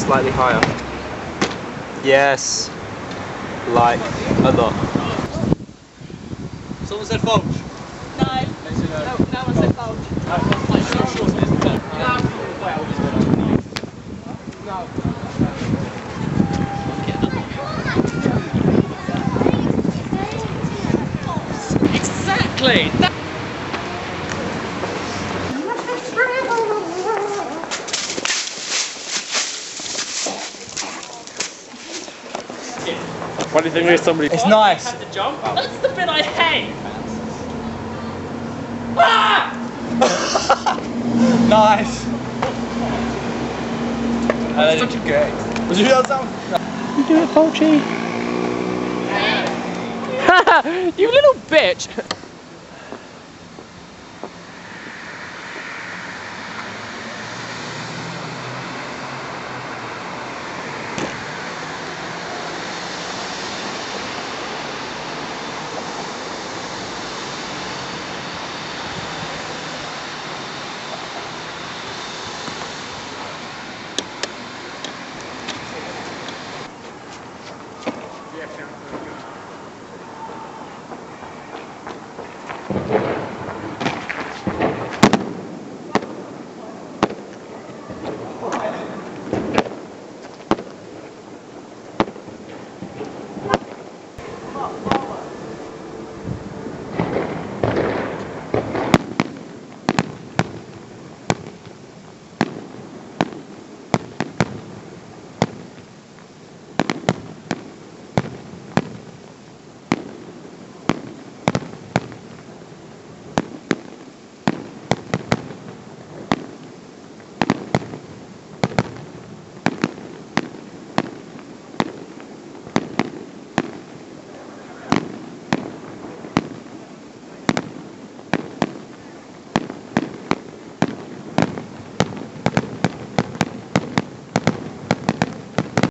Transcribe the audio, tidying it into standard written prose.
slightly higher. Yes. Like a lot. Someone said bulge. No. No one said bulge. Exactly. What do you think of somebody? It's nice. Have to jump. That's the bit I hate. Ah! Nice. That's such a gay. Was you that sound? You do it, Polchi. You little bitch.